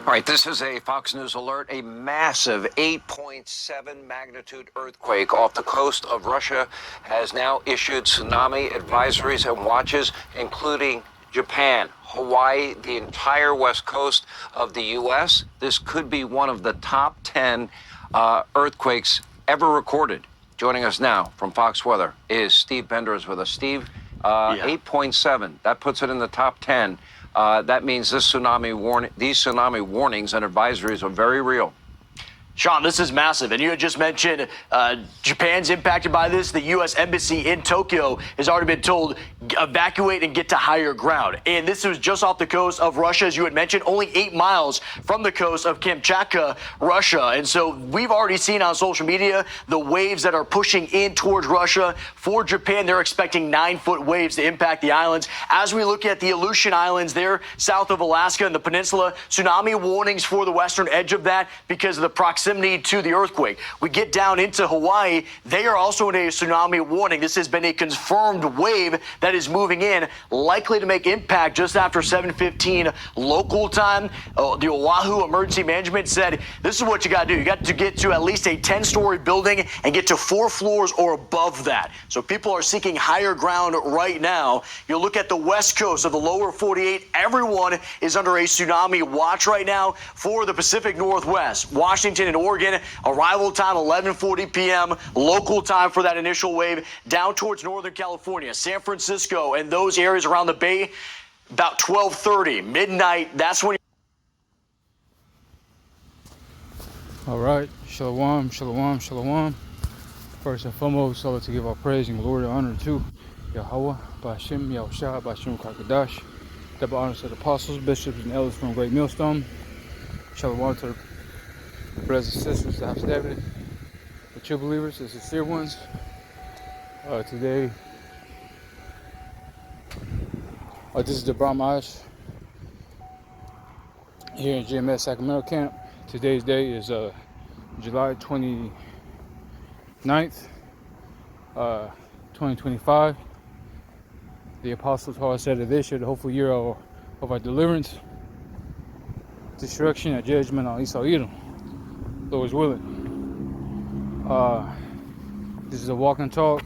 All right, this is a Fox News alert. A massive 8.7 magnitude earthquake off the coast of Russia has now issued tsunami advisories and watches, including Japan, Hawaii, the entire west coast of the U.S. This could be one of the top 10 earthquakes ever recorded. Joining us now from Fox Weather is Steve Bender is with us. Steve, 8.7, that puts it in the top 10. That means these tsunami warnings and advisories are very real. Sean, this is massive. And you had just mentioned Japan's impacted by this. The U.S. Embassy in Tokyo has already been told evacuate and get to higher ground. And this was just off the coast of Russia, as you had mentioned, only 8 miles from the coast of Kamchatka, Russia. And so we've already seen on social media the waves that are pushing in towards Russia. For Japan, they're expecting 9-foot waves to impact the islands. As we look at the Aleutian Islands there, south of Alaska and the peninsula, tsunami warnings for the western edge of that because of the proximity to the earthquake. We get down into Hawaii, they are also in a tsunami warning. This has been a confirmed wave that is moving in, likely to make impact just after 7:15 local time. The Oahu Emergency Management said, this is what you got to do. You got to get to at least a 10-story building and get to 4 floors or above that. So people are seeking higher ground right now. You look at the west coast of the lower 48, everyone is under a tsunami watch right now for the Pacific Northwest. Washington and Oregon, arrival time 11:40 p.m. local time for that initial wave, down towards Northern California, San Francisco, and those areas around the Bay, about 12:30, midnight. That's when. All right, shalom, shalom, shalom. First and foremost, I'd like to give our praise and glory and honor to Yahweh, Ba'ashem, Yahushua, Ba'ashem Kakadash, double honors to the apostles, bishops, and elders from Great Millstone. Shalom to the brothers and sisters that have studied, the true believers, the sincere ones. Today, this is the Brahmash here in GMS Sacramento camp. Today's day is July 29th, 2025. The Apostle Paul said that this year, the hopeful year of our deliverance, destruction, and judgment on Esau Edom. Lord is willing. This is a walk and talk.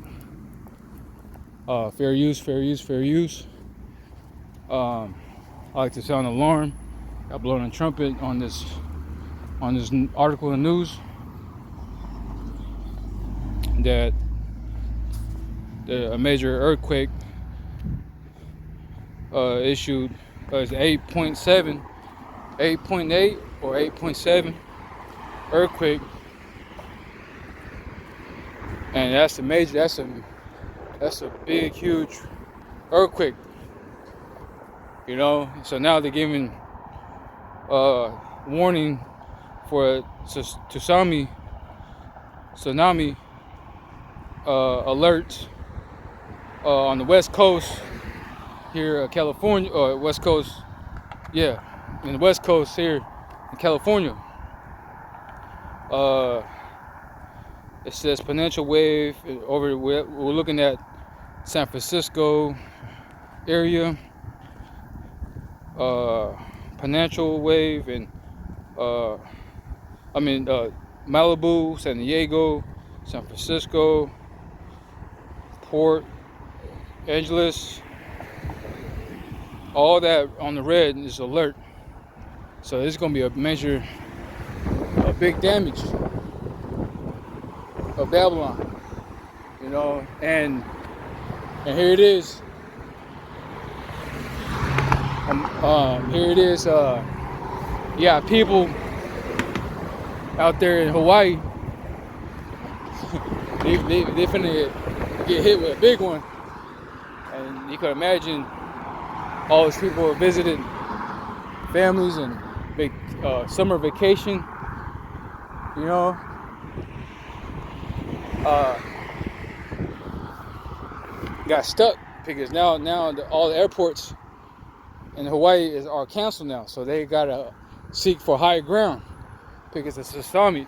Fair use, fair use, fair use. I like to sound an alarm. I blown a trumpet on this article in the news that a major earthquake issued is 8.7, 8.8 or 8.7 earthquake, and that's a big, huge earthquake, you know. So now they're giving warning for a tsunami alert on the west coast here, California, or west coast, in the west coast here in California. It says exponential wave over. We're looking at San Francisco area, exponential wave, and Malibu, San Diego, San Francisco, Port Angeles, all that on the red is alert. So it's going to be a big damage of Babylon, you know, and here it is. Here it is. People out there in Hawaii, they finna get hit with a big one, and you can imagine all those people are visiting families and summer vacation, you know. Got stuck because now all the airports in Hawaii are canceled now, so they gotta seek for higher ground because the tsunami,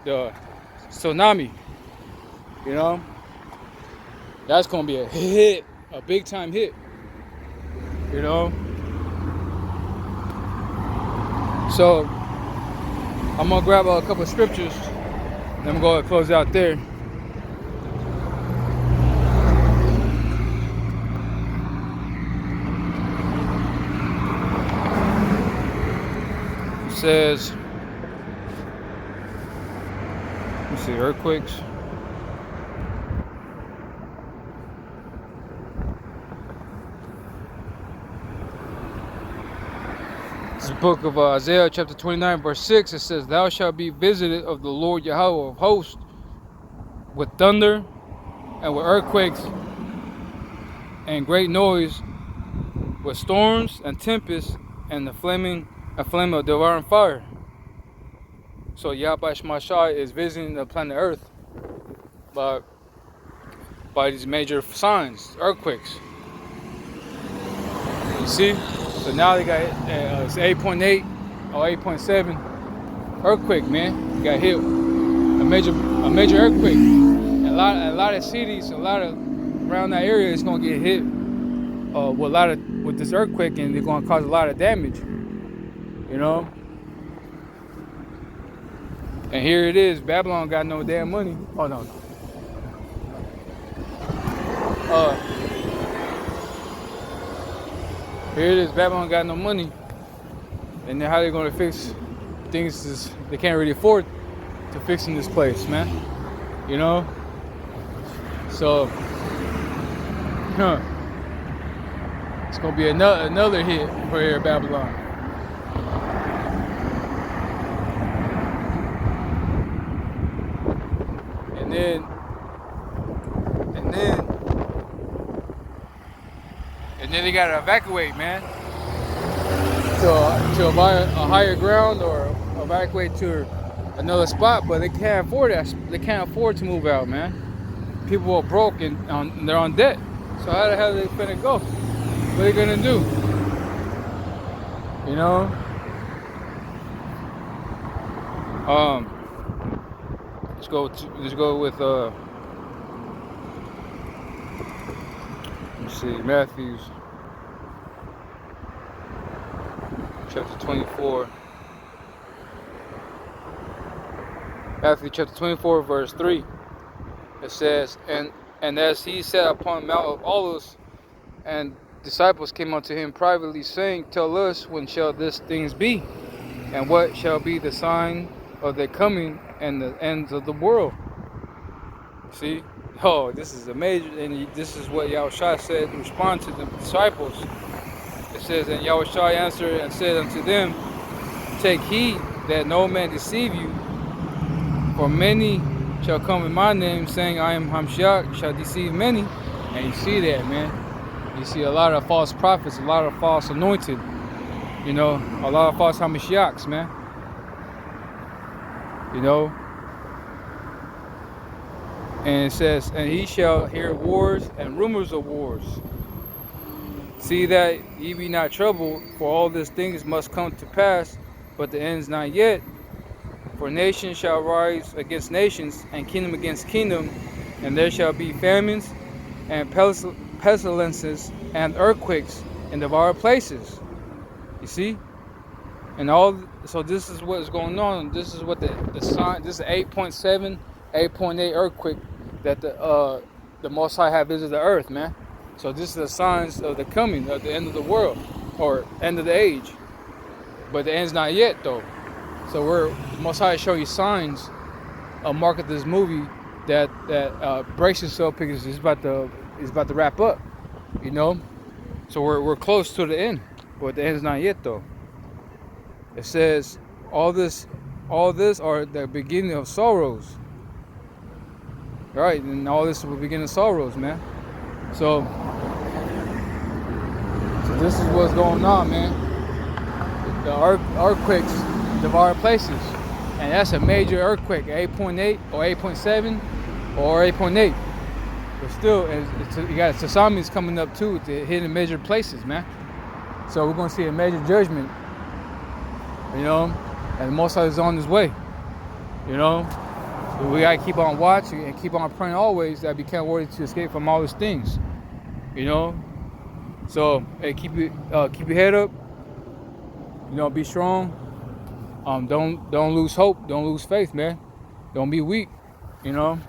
you know, that's gonna be a hit, a big time hit, you know. So I'm gonna grab a couple of scriptures, and I'm gonna close out there. It says, let's see, earthquakes. This is the book of Isaiah chapter 29 verse 6. It says, thou shalt be visited of the Lord Yahweh of hosts with thunder and with earthquakes and great noise, with storms and tempests and a flame of devouring fire. So Yahweh Shemashai is visiting the planet Earth by these major signs, earthquakes. You see? So now they got it's 8.8 or 8.7 earthquake, man. You got hit a major earthquake. And a lot of cities, around that area is gonna get hit with this earthquake, and they're gonna cause a lot of damage. You know? And here it is, Babylon got no damn money. Oh no. Here it is, Babylon got no money. And then how they gonna fix things they can't really afford to fix in this place, man. You know? So it's gonna be another hit for here at Babylon. And then they gotta evacuate, man, to a higher ground or evacuate to another spot. But they can't afford that. They can't afford to move out, man. People are broke and they're on debt. So how the hell are they finna go? What are they gonna do? You know? Let's go with let's see, Matthew chapter 24. Matthew chapter 24 verse 3. It says, and as he sat upon Mount of Olives, and disciples came unto him privately, saying, tell us, when shall these things be? And what shall be the sign of their coming and the ends of the world? See? Oh, this is amazing. And this is what Yahushua said in response to the disciples. It says, and Yahushua answered and said unto them, take heed that no man deceive you, for many shall come in my name, saying, I am Hamshiach, shall deceive many. And you see that, man. You see a lot of false prophets, a lot of false anointed, you know, a lot of false Hamashiachs, man. You know. And it says, and he shall hear wars and rumors of wars. See that ye be not troubled, for all these things must come to pass, but the end is not yet. For nation shall rise against nations, and kingdom against kingdom, and there shall be famines, and pestilences, and earthquakes, in devour places. You see? And so this is what is going on. This is what the sign, this is 8.7, 8.8 earthquake that the Most High have visited the earth, man. So this is the signs of the coming of the end of the world, or end of the age. But the end's not yet, though. So the Most High showing you signs of market this movie that brace yourself, because it's about to wrap up, you know. So we're close to the end, but the end's not yet, though. It says all this are the beginning of sorrows. Right, and all this will begin of sorrows, man. So this is what's going on, man. The earthquakes devour places, and that's a major earthquake, 8.8 or 8.7 or 8.8. But still, you got tsunamis coming up too to hit in major places, man. So we're gonna see a major judgment, you know, and the Most High is on his way, you know. But we gotta keep on watching and keep on praying always that we can't worthy to escape from all these things, you know. So hey, keep your head up, you know, be strong, Don't lose hope. Don't lose faith, man. Don't be weak. You know.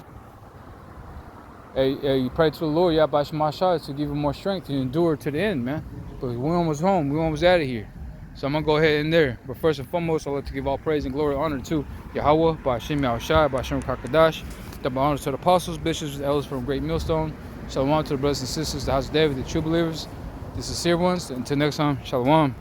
Hey, you pray to the Lord, Yahweh Shemashah, to give you more strength to endure to the end, man. But we're almost home. We're almost out of here. So I'm going to go ahead in there. But first and foremost, I'd like to give all praise and glory and honor to Yahweh, Ba'ashem Yahushai, Ba'ashem Kakadash. Double honor to the apostles, bishops, and elders from Great Millstone. Shalom to the brothers and sisters, the house of David, the true believers, the sincere ones. Until next time, shalom.